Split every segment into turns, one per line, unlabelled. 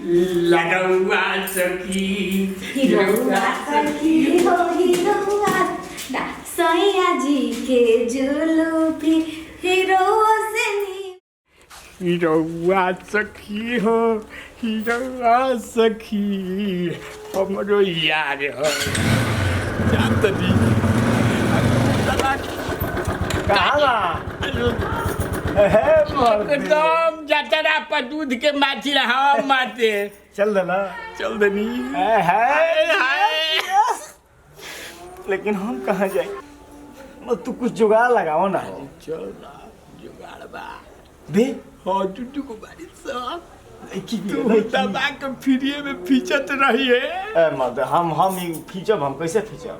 लगौआ सखी
हिरौआ सखी हो हिरौआ सैया जी के जुलूफी हिरौआ से
हिरौआ सखी हो हिरौआ सखी हमरो यार हो जातनी एकदम जतरा पर दूध के माछी हम मारते
चल देना
चल दनी
लेकिन हम कहाँ जाए तू कुछ जुगाड़ लगाओ ना
चल ना जुगाड़ बा
दे
हाँ टूटू को बारी सब तू दबा के फ्री में फीचत रहिए
मत हम फीचब हम कैसे फीचब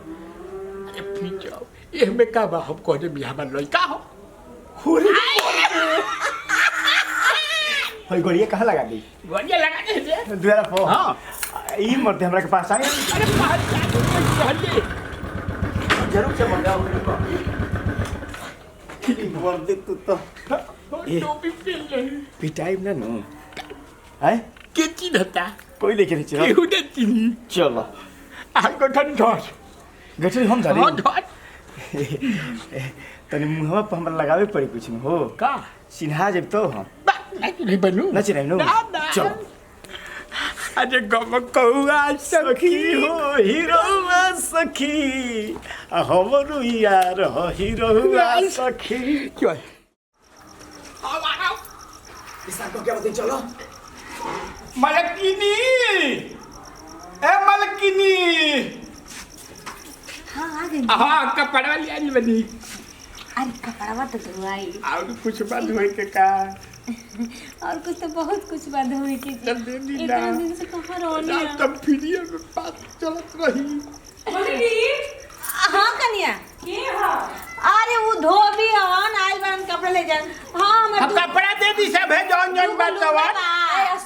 अरे फीचब ये में का बा हम कहते भी हमार लड़का हो
होई गोड़िया कहाँ लगा दी
बढ़िया लगा दे
दुआरा पर
हाँ
ई मरते हमरा के पास आए
अरे बाहर जा
जरूर से मर जाओ बोल दे तू तो
टोपी पहन ले
पिटाई ना नो है
के चीज होता
कोई देखे नहीं चलो
केहू ने चिनी
चलो
आगो ठन धर
गठरी हम धरे
हाँ धर
तनी मुंहवा पर हमरा लगावे पड़ी कुछ न हो
का
चिन्हा जब तो हम
नहीं बनू
न चिन्हाई नो चलो
अरे गम कौआ
सखी हो हीरोवा सखी हमरो यार हो हीरोवा सखी
चल
इसका को क्या बोलते चलो
मलकिनी ए मलकिनी
हाँ आ गई
हाँ कपड़ा लिया नहीं बनी
अरे कपड़वा तो धोआई
और कुछ बात हुई के का
और कुछ तो बहुत कुछ बात हुई कि
जब दे दी
इतना
ना
दिन से कहाँ रोनी है
तब फ्री में बात चलत रही
हाँ कन्या के हाँ अरे वो धोबी हवन आइल बन कपड़ा ले जान हाँ
हम कपड़ा दे दी सब है जौन जौन बात दवा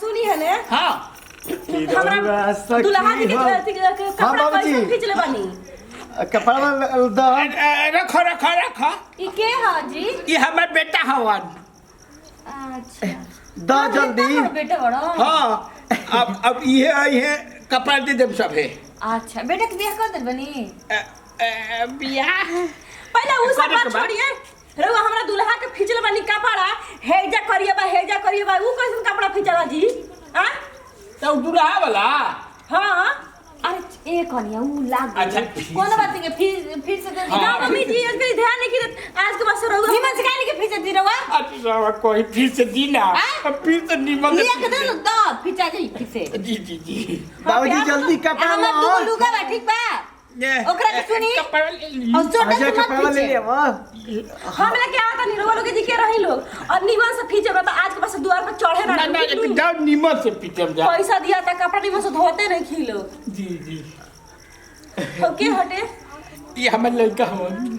सुनी है ने
हाँ
हीरोवा सखी
दुल्हा जी
हो
के कपड़ा कैसे खींच ले बनी
कपड़ा द
रखो रखो रखो
ई के हाँ जी
ये हमार बेटा हवन
अच्छा
द जल्दी
बेटा बड़ा
हाँ अब ये आई है कपड़ा दे देम सब है
अच्छा बेटा के ब्याह कर दे बनी
बियाह
पहले उ सब बात छोड़िए रउआ हमरा दुल्हा के खींचले बनी कपड़ा हेजा करिए बा उ कैसन कपड़ा खींचला जी हां
तो दुल्हा वाला
हां अरे एक कनिया उ लाग
अच्छा,
कौन बात के फिर से ना मम्मी जी इस पे ध्यान नहीं कि आज के बाद से रउआ निमन से काहे के खींच दी रउआ
अच्छा कोई फिर से दी ना फिर से निमन
लिया के दे द खींचा जाई फिर से
जी
बाबूजी जल्दी कपड़ा
हम
लो
दू लुगा बा ठीक बा ओकरा के सुनी
कपड़ा ले ली
और छोटा
अच्छा
सा
कपड़ा ले लिया वो
हमरा क्या आता नहीं रोवा लोग जी के रही लोग और निमन से खींचे बा आज के पास द्वार पर चढ़े
ना ना एकदम निमन से पीटम जा
पैसा दिया था कपड़ा निमन से धोते नहीं खिलो
जी
ओके हटे
ये हमार लड़का हवन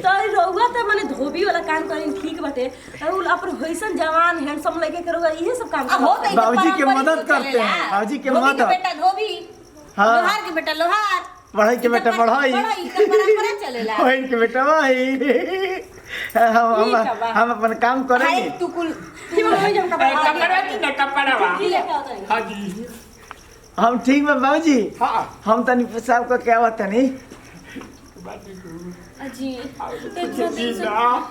तो रउआ त माने धोबी वाला काम करी ठीक बाटे और अपन होइसन जवान हैंडसम लगे के रउआ इहे सब काम करते
बाबूजी के मदद करते हैं बाबूजी के मदद
बेटा धोबी
हाँ।
लोहार के बेटा लोहार
पढ़ाई के बेटा पढ़ाई
परंपरा चलेला
वही के बेटा वही हम अपन काम
भाई
करेंगे
तू कुल निमन हो जाम
कपड़ा की ना कपड़ा बा
की लेके आता है
हाँ जी
हम ठीक बा बाबूजी
हाँ
हम तनी साहब को क्या बात नहीं
अजी
जी ना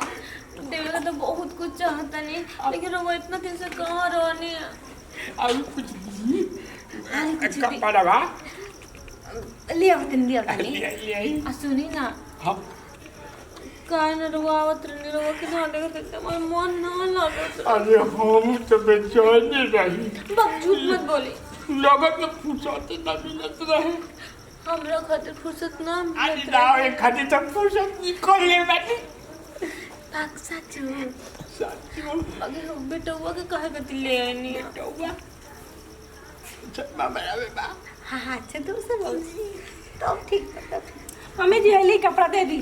दिल का तो बहुत कुछ चाहता नहीं लेकिन वो इतना दिन से कहाँ रहने
और कुछ दी
अरे कुछ भी
कपड़ा बा
लिया लिया
ले
आ सुनी ना
हम
कान रुआवत रहने रुआ के जाने का देखते मन मन ना लागत
अरे हम तो बेचैन रही
बक झूठ मत बोली
लगत में फुर्सत ना मिलत रहे
हमरा खातिर फुर्सत ना
अरे
मिलत
ना एक खाली तो फुर्सत निकल ले बाटे
पाक साचू
साथियों
अगे हम बेटवा के कहे गति ले आनी
टौवा चल मामा बा
हां हां अच्छा तुम से बोल तो ठीक है मम्मी जी हली कपड़ा दे दी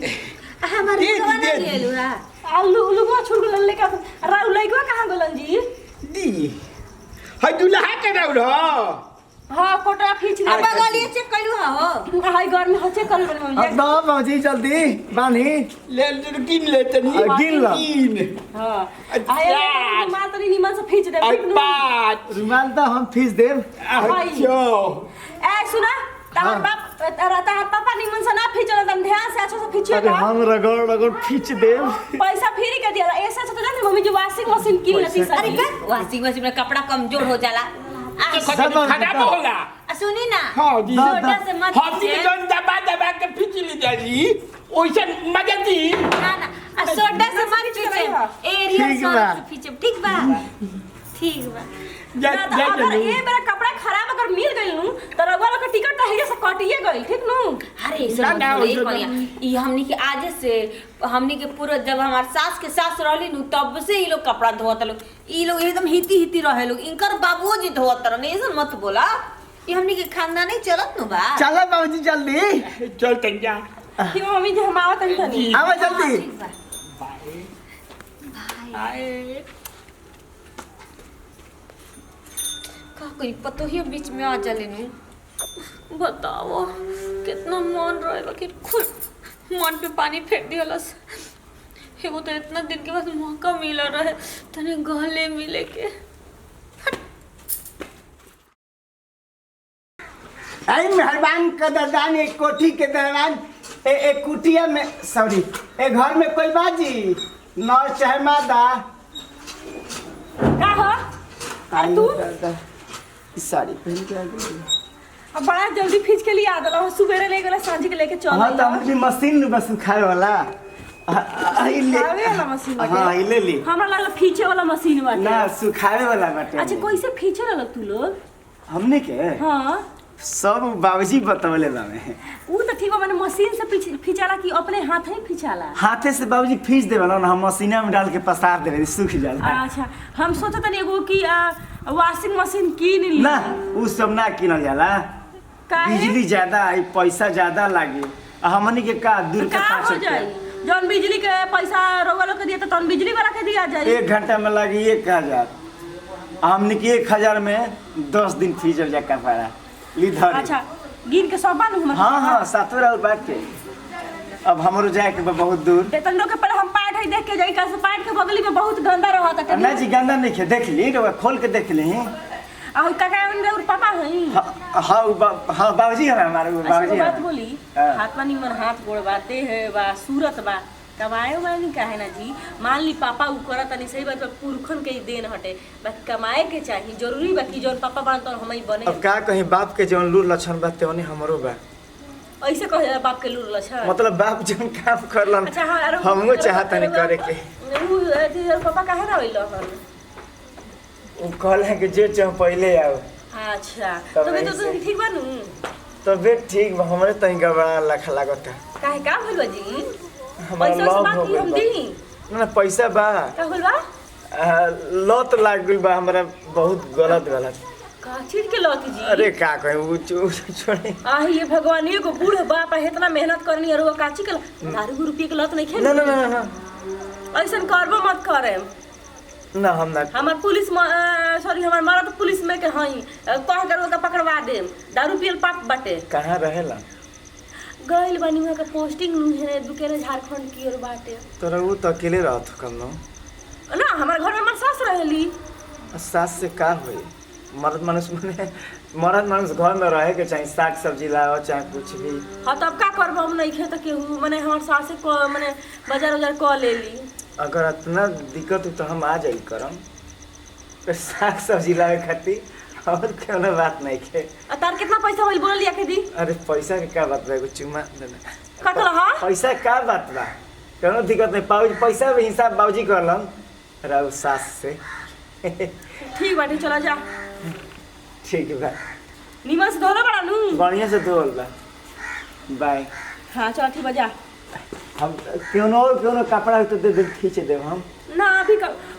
हमारे को ना ले लू हां आलू लुगवा छुड़ गलन लेके राउ लइकवा कहां गलन जी
दी हाय दुल्हा के राउ रो
हां कोटरा खींच ले
बगलिए चेक कइलू हो
हाय घर में हो चेक कर ले मम्मी
अब दो बाबूजी जल्दी बानी
ले गिन ले तनी
गिन लो
हां आए मां तनी निमन से खींच दे ठीक नु
पाँच
रुमाल तो हम फीस देव
अच्छा
ए सुना तार बाप तार पापा निमन से ना खींचल तन ध्यान से अच्छा से
अरे
खींचिएगा
हम रगड़ खींच देव
पैसा फ्री के दिया ऐसा तो जाने मम्मी जी वॉशिंग मशीन किन लेती
अरे
सारी
का वॉशिंग मशीन में कपड़ा कमजोर हो जाला
खराब होला
सुनी ना
हाँ जी
छोटा से मत
हम जी जन दबा के खींच ली जाजी ओइसे मजा दी
ना ना छोटा से मत खींचे एरिया से खींचे ठीक बा ठीक बा
अगर ये मेरा कपड़ा खराब अगर मिल गई नु तो रगवा का टिकट तो है से कटिए गई ठीक नु
अरे ई हमनी के आज से हमनी के पूरा जब हमार सास के सास रहली नु तब से ई लोग कपड़ा धोत लोग ई लोग एकदम हिती रहे लोग इनकर बाबूजी धोत रहे नहीं ऐसा मत बोला ये हमनी के खानदान ही चलत नु बा
चलो बाबूजी जल्दी
चल तंजा
कि मम्मी जी हम आवत नहीं
आवा जल्दी
आए
का कोई पतो ही बीच में आ जाले नु बताओ कितना मन रहे कि खुद मन पे पानी फेंक दियलस एगो तो इतना दिन के बाद मौका मिला रहे तने गले मिले के
आई मेहरबान कदरदान एक कोठी के दरवान एक कुटिया में सॉरी एक घर में कोई बाजी नौ चाहे मादा
का हो और तू
इस साड़ी पहन के आ गई
अब बड़ा जल्दी खींच के लिए आ गला सुबेरे ले गला सांझ के लेके चल
हां तो अपनी मशीन में बस खाए वाला
सुखावे वाला मशीन बाटे
हां ले ली
हमरा लागल खींचे वाला मशीन बाटे
ना सुखावे वाला बाटे
अच्छा कैसे खींचे रहल तू लोग
हमने के
हां
सब बाबूजी बतवले बामे
ऊ तो ठीक बा माने मशीन से खींचाला कि अपने हाथ ही खींचाला
हाथे से बाबूजी खींच देवला ना हम मशीना में डाल के पसार देवे सूख जाला
अच्छा हम सोचत तनी एगो कि वॉशिंग मशीन कीन ली
ना उ सब ना किनल जाला
काहे
बिजली ज्यादा आई पैसा ज्यादा लागे हमनी के का दूर
का
के
हो जाई जौन बिजली के पैसा रोगलो के दिया तो तौन बिजली वाला के दिया जाई
1 घंटा में लागी 1000 हमनी के 1000 में 10 दिन फीजल जा कपाड़ा ली धर
अच्छा गिन के सब बानू हम
हां हां सातों राउर बात के अब हमरो जाए के बहुत दूर
देतन लोग के पहले हम पाट है देख के जाई का से पाट के बगली में बहुत गंदा रहत है
ना जी गंदा नहीं खे देख ली रे खोल के देख ली
आ काका उनके और पापा हई
हां बाबूजी है हमारे बाबूजी
बात
है
बोली
हाँ।
हाथ में निमन हाथ गोड़ बाते है बा सूरत बा कमाए वाली काहे ना जी मान ली पापा उ करत नहीं सही बात पुरखन के देन हटे बाकी कमाए के चाहिए जरूरी बा कि जौन पापा बान तो हमई बने
अब का कहीं बाप के जौन लूर लक्षण बाते ओने हमरो बा
ऐसे कहे बाप के लूर लछा
मतलब बाप जौन काम करलन
अच्छा हां
हमहु चाहत नहीं करे के
उ पापा काहे ना होइल हन
उ कहल है कि जे चाह पहले आओ
अच्छा
तब
तो मैं तो
ऐसे।
ठीक बानू
तबीयत ठीक बा हमरे तई गबड़ा लख लागत
काहे का होइल बा जी
हमारा
पैसा से
लॉक
बात
हो
की
गइल
हम
बा
दी
ना पैसा बा
का होइल बा
लत लाग गइल बा हमरा बहुत गलत
का चीज के लत जी
अरे का कहे उ छोड़े
आ ये भगवान ये को बूढ़ बाप है इतना मेहनत करनी और वो काची के दारू रुपये के लत नहीं खेल
ना ना ना ना
ऐसा करबो मत करे
ना हम ना
हमार पुलिस सॉरी हमार मरद पुलिस में के हई कह कर ओका पकड़वा दे दारू पियल पाप बाटे
कहाँ रहेला
गइल बनी वहां का पोस्टिंग नु है दुकेरे झारखंड की और बाटे
तोरा उ तो अकेले रहत कम न
ना हमार घर में हमार सास रहेली
सास से का होई मर्द मानुस मने मर्द मानुस घर में रहे के चाहे साग सब्जी लाओ चाहे कुछ भी
हां तब का करबो हम नहीं खेत के माने हमार सास को माने बाजार क लेली
अगर इतना दिक्कत हो तो हम आ जाई करम तो साग सब्जी लावे खातिर और क्यों ना बात नहीं के
तार कितना पैसा होइल बोल लिया के दी
अरे पैसा के का बात बा एगो चुमा देना
कटला हां
पैसा का बात बा कोनो दिक्कत नहीं पाऊ पैसा भी हिसाब बाबूजी करलन राव सास से
ठीक बाटे चला जा
ठीक बा
निमन से धोले बड़ा नु
बढ़िया से धोल बा बाय
हां चल ठीक बजा
हम क्यों कपड़ा तो दे खींच देव हम
ना अभी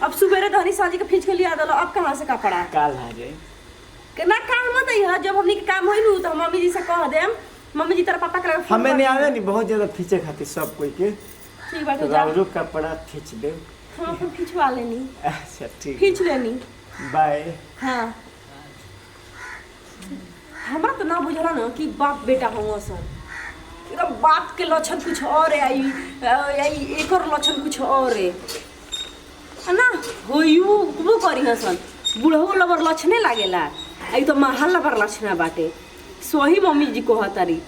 अब सुबेरे धनी सांझी के खींच के लिया दलो अब कहां से कपड़ा
काल आ जाए
के ना काम मत है जब हमनी के काम होई नु तो मम्मी जी से कह देम मम्मी जी तेरा पापा के
हमें नहीं आवे नहीं बहुत ज्यादा खींचे खातिर सब कोई के
ठीक बाटे जा
राउरो कपड़ा खींच दे
हां फिर खींचवा लेनी
अच्छा ठीक
खींच लेनी
बाय
हां जाला ना कि बाप बेटा होंगे सन एकदम बाप के लक्षण कुछ और है एक और लक्षण कुछ और है ना होयू वो करी हसन बुढ़ऊ लबर लक्षणे लागेला आई तो महल लबर लक्षणा बाटे सही मम्मी जी को हतारी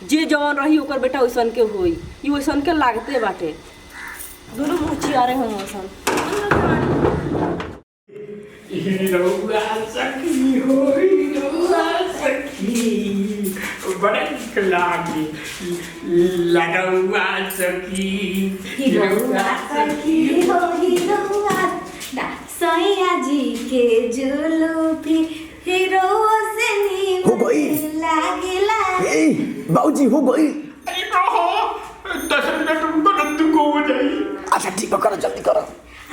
जे जवन रही ओकर बेटा वैसन के होई ई वैसन के लागते बाटे दोनों मुचियारे होंगे सन
हीरोआ सखी हो हीरोआ सखी बड़ा निक लागे लगौआ सखी हीरोआ सखी
हो हीरोआ सैया जी के जुलूफी हीरो से
हो गई।
लागेला
बाबूजी हो गई।
अरे रहो 10 मिनट रुको ना तू को हो जाई।
अच्छा ठीक है, करो जल्दी करो।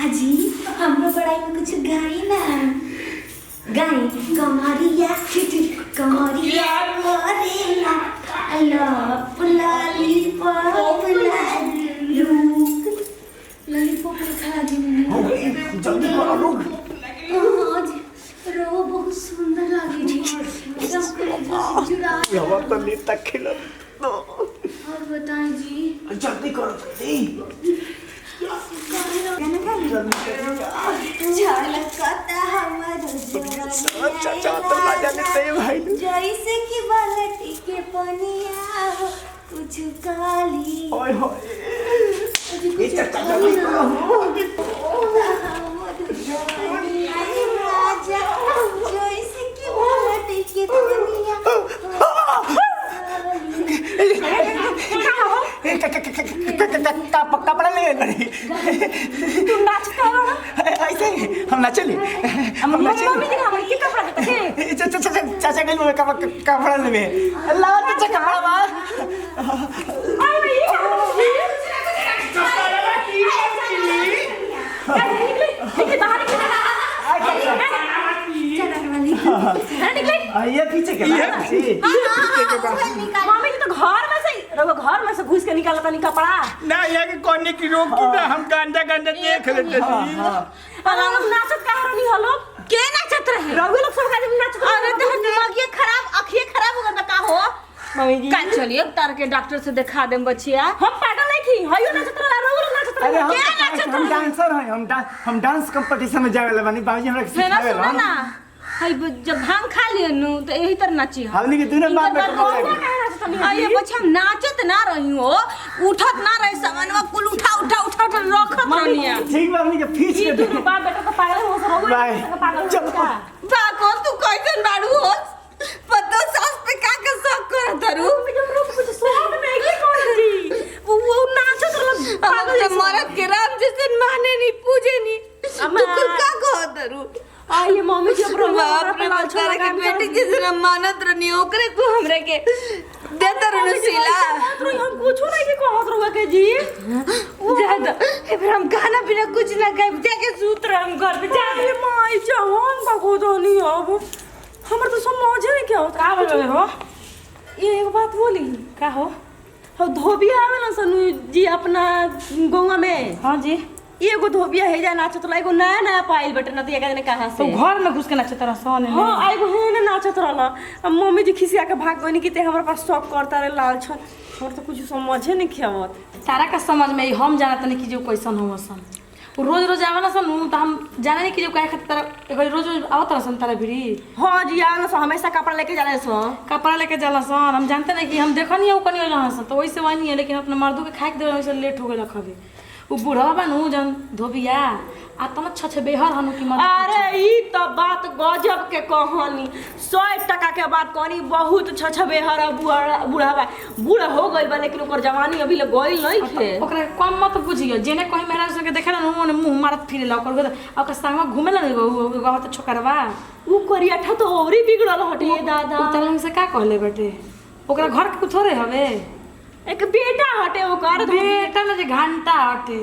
अजी हमरो पढ़ाई में कुछ गाई ना गाई कमरिया कमरिया करेला लॉलीपॉप लॉलीपॉप खा दी
हो गई, जल्दी करो लोग।
रो बहुत सुंदर लगी जुड़ा
हवा तो ली तक खिला तो
और बताएं जी
जल्दी करो जल्दी।
झलकता हमारो
चाचा तो ना जाने ते भाई
जैसे कि बालटी के पनिया हो कुछ काली
ओए होए ये चाचा जल्दी करो।
जैसे कि बालटी के पनिया
कपड़ा ले बड़ी
तू नाचता हो
ऐसे हम नाचली हम नाचली
मम्मी जी हमर की कपड़ा देते
चाचा गई में कपड़ा लेबे अल्लाह चाचा कपड़ा बा
आई भाई निकले बाहर
ये पीछे के
मम्मी जी तो घर में से घुस के निकाला था कपड़ा
ना ये के कोने की रोक की ना हम गंदा गंदा देख लेते थी।
लोग नाचत कहाँ रही हो लोग
के नाचत रहे
रघु लोग सब खाली नाचत
अरे तो दिमागिया खराब अखिए खराब हो गया का हो
मम्मी जी
का चलिए तार के डॉक्टर से दिखा देम बचिया
हम पागल नहीं थी हयो नाचत रहा रघु लोग नाचत
अरे
रहा
हम डांसर हैं हम डांस कंपटीशन में जावे वाला बानी बाबूजी हमरा के
सुना
सिखावे
सुना ना
ला
हई जब भांग खा लिए नु तो यही तरह नाची हम
हमनी के दोनों बाप बेटा
कौन
लगे
कहाँ नाचत रही
अरे बच्चा हम नाचत ना रही हो उठत ना रहे सामानवा कुल उठा रखत रहनिया
ठीक बा हमनी के फीस
ये
के दे
दोनों बाप बेटा तो पागल हो रघु
बाय।
पागल
चल।
हो का
बाको तू कैसन बाड़ू हो पतो सास पे का शक कर धरू
कुछ स्वाद नहीं की कौन जी वो नाचत रहा
पागल जब मरद के राम जैसे माने नहीं पूजे नहीं
अम्मा।
तू का कह धरू
ये मम्मी जी
बाप रे बेचारे के बेटी जिस न मानत रहनी ओकरे तू हमरे के देत रहनु सिला
हम कुछ नहीं के कहत रहुआ के जी
ज्यादा फिर हम खाना पीना कुछ ना खाए जाके सूत रहे हम घर पे जा
अरे माई जवान का गोदनी अब हमर तो समझे नहीं क्या होता का बोल हो ये एक बात बोली का हो धोबिया आवेला सनु जी अपना गौवा में
हाँ जी
एगो धोबिया है जा नाचत रहा एगो नया नया पाइल बेटे न तो एक कहां से
तो घर में घुस के नाचत रहा सोने में
हाँ एगो है ना नाचत रहला अब मम्मी जी खिसिया के भाग गनी कि ते हमरा पास शौक करता रे लाल छन और तो कुछ समझे नहीं खियावत
तारा का समझ में हम जानत नहीं कि जो कैसन हो सन वो रोज रोज आवे ना सन तो हम जाने नहीं कि जो काहे खातिर तारा एगो रोज रोज आवत रहा सन तारा भिड़ी
हाँ जी आवे ना हमेशा कपड़ा लेके जाने सो
कपड़ा लेके जाला सन हम जानते नहीं कि हम देखा नहीं है वो कनी होला सन तो वैसे वही नहीं है लेकिन अपने मर्दों के खाए के देवे वैसे लेट हो गए खबे वो बूढ़ा बानू जन धोबिया आ तना छछ बेहर हनु की मत
अरे ई तो बात गजब के कहानी 100 टका के बात कहनी बहुत छछबे हरा बूढ़ा हो गइल बा लेकिन ओकर जवानी अभी ले गइल नहीं थे
ओकरा कम मत बुझियो जेने कहीं मेरा संगे देखे ना मुंह मारत फिरे ला ओकर संगवा घूमे ला गवा तो छोकरवा
ऊ करियाठा तो औरी बिगड़ल हटे दादा
उतरन से का कहले बेटे ओकरा घर के थोड़े हवे
एक बेटा हटे ओकर
बेटा ना जे घंटा हटे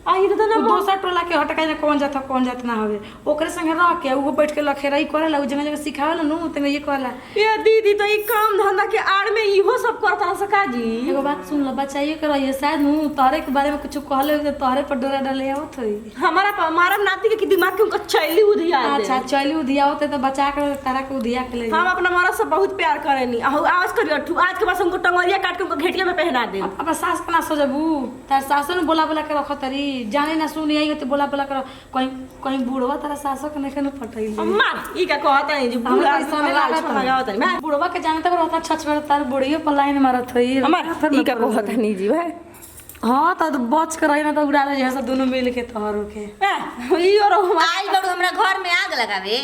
आई तो ना
दोसर टोला के हटकाई ना कौन जात ना हवे ओकरे संगे रह के वो बैठ के लखेराई करेला उ जगह जगह सिखावेला नु तंग ये कहला
ये दीदी तो ई काम धंधा के आड़ में इहो सब करता सका जी।
एगो बात सुन लो बचाइए कर ये शायद नु तोहरे के बारे में कुछ कहले तो तोहरे पर डोरा डाले आवत होई
हमारा नाती के दिमाग के उनका चैली उधिया दे।
अच्छा चली उधिया होते तो बचा कर तारा के उधिया के ले
हम अपना मर्द से बहुत प्यार करेनी आज करियो आज के बाद हमको टंगरिया काट के उनको घेटिया में पहना दे।
अपना सास के ना सोजबू तार सास ने बोला बोला के रख तरी जाने ना सुनी आई तो बोला बोला कर कहीं बूढ़वा तारा सासो के नहीं कने पटई
अम्मा ई का कहता है जी बूढ़ा
समय
लगावत नहीं मैं
बूढ़वा के जाने तक रहता छछ में तार बुढ़ियो पर लाइन मारत होई
हमार ई का कहता नहीं जी भाई।
हां त बच कर रही ना तो उड़ा ले जैसा दोनों मिल के तोहरो के
ई और
आई बड़ू हमरा घर में आग लगावे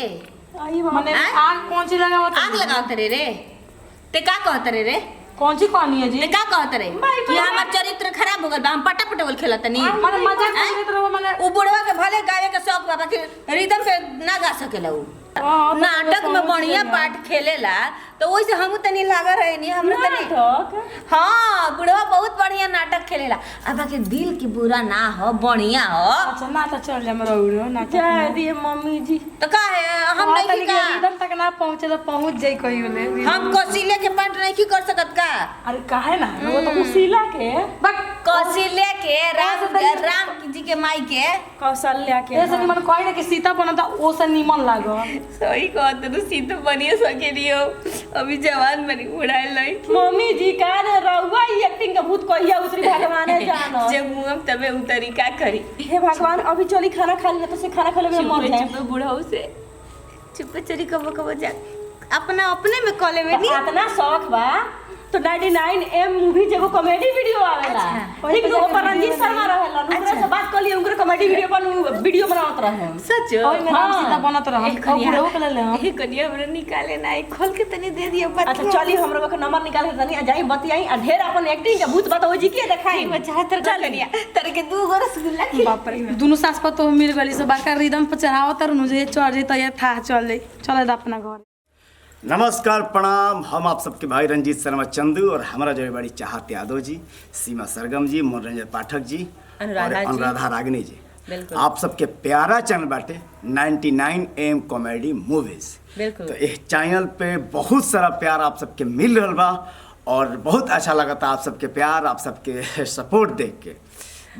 आई
माने आग कौन सी लगावत
आग लगावत रे ते का कहत रे
कौन सी कहानी है जी
ते का कहत रे कि हमर चरित्र खराब हो गल बा हम पटा पटवल खेलतनी
माने मजाक करत रहो माने
उ बुढ़वा के भले गावे के शौक बा कि रिदम से ना गा सकेला उ नाटक में बढ़िया पाठ खेलेला तो वैसे हम तनी लागा रहे नहीं हमरा तनी
नाटक
हां बुढ़वा बहुत बढ़िया नाटक खेलेला अब के दिल की बुरा ना हो बढ़िया हो।
अच्छा ना तो चल जा मरौरो ना
जय दिए मम्मी जी
तो का है हम नहीं का
एकदम तक ना पहुंचे तो पहुंच जाई कहीं ले
हम कौशल्या के पाठ नहीं कर सकत का
अरे काहे ना
वो तो उसीला के
कौशल्या के राम जी के माई के
कौशल्या के
ऐसे निमन कोई ना कि सीता बनता ओ से निमन लागो
सही कहत तो सीता बनिए सकेलियो अभी जवान बनी उड़ाए लाई
मम्मी जी का रे रहुआ ई एक्टिंग का भूत कहिया उतरी भगवाने जानो
जब मुंह तबे उतरी का करी।
हे भगवान अभी चली खाना खा लिया तो से खाना खा ले मर जाए
चुप बुढ़ाऊ से चुप चली कबो जा अपना अपने में कॉले में नहीं
इतना शौक बा तो 99M मूवी जब कॉमेडी वीडियो आवेला ठीक तो ऊपर रंजीत शर्मा रहेला उनकरा से बात कर लिए उनकर कॉमेडी वीडियो पर वीडियो बनावत रहे
सच
ओई में राम सीता बनत रह ओ बुढ़ो के ले हम
ए कनिया हमरा निकाले ना खोल के तनी दे दियो बात।
अच्छा चलिए हम लोग का नंबर निकाल के तनी जाई बतियाई आ ढेर अपन एक्टिंग के भूत बताओ जी के देखाई
बचा तर कनिया तर के दू गो रसगुल्ला
बाप रे दोनों सास पर तो मिल गली से बाका रिदम पर चढ़ावत रनु जे चढ़ जे त ये था चल ले चल अपना घर।
नमस्कार प्रणाम। हम आप सबके भाई रंजीत शर्मा चंदू और हमारा जो है बड़ी चाहत यादव जी, सीमा सरगम जी, मनोरंजन पाठक जी और अनुराधा रागिनी जी, आप सबके प्यारा चैनल बाटे 99M कॉमेडी मूवीज। तो इस चैनल पे बहुत सारा प्यार आप सबके मिल रहा बा और बहुत अच्छा लगा था आप सबके प्यार, आप सबके सपोर्ट देख के।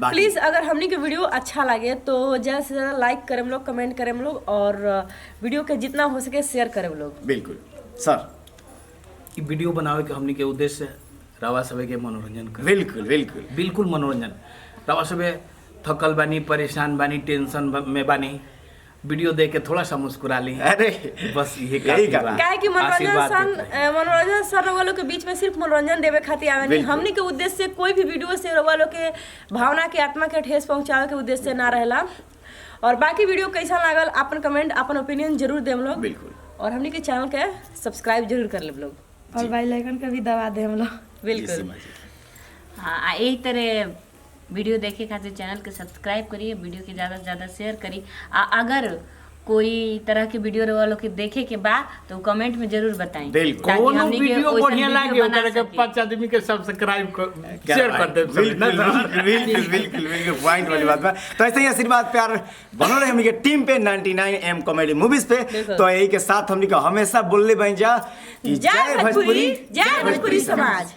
प्लीज़ अगर हमने के वीडियो अच्छा लगे तो ज़्यादा से ज़्यादा लाइक करें हम लोग, कमेंट करें हम लोग और वीडियो के जितना हो सके शेयर करें हम लोग।
बिल्कुल सर,
ई वीडियो बनावे के हमनी के उद्देश्य रवा सभे के मनोरंजन कर।
बिल्कुल बिल्कुल
बिल्कुल मनोरंजन। रवा सभे थकल बानी, परेशान बानी, टेंशन में बानी, वीडियो देख के थोड़ा सा मुस्कुरा ली।
अरे
बस यही
यही
काफी बा।
काहे कि मनोरंजन सर वालों के बीच में सिर्फ मनोरंजन देवे खातिर आवे नहीं, हमनी के उद्देश्य से कोई भी वीडियो से वालों के भावना के आत्मा के ठेस पहुंचावे के उद्देश्य से ना रहेला। और बाकी वीडियो कैसा लागल अपन कमेंट अपन ओपिनियन जरूर दे हम लोग।
बिल्कुल।
और हमनी के चैनल के सब्सक्राइब जरूर कर ले हम लोग
और बेल आइकन का भी दबा दे हम लोग।
बिल्कुल।
हाँ यही तरह वीडियो देखे खातिर चैनल के सब्सक्राइब करिए, वीडियो के ज़्यादा से ज़्यादा शेयर करिए। अगर कोई तरह के वीडियो वालों के देखे के बाद तो कमेंट में जरूर बताएं।
बिल्कुल।
कोनो वीडियो बढ़िया लागे ओकरा के 5 आदमी के सब्सक्राइब शेयर कर दे।
बिल्कुल पॉइंट वाली बात बा। तो ऐसे ही आशीर्वाद प्यार बनो रहे हमनी के टीम पे 99M कॉमेडी मूवीज पे। तो यही के साथ हमनी का हमेशा बोलले बन जा
जय भोजपुरी, जय भोजपुरी समाज।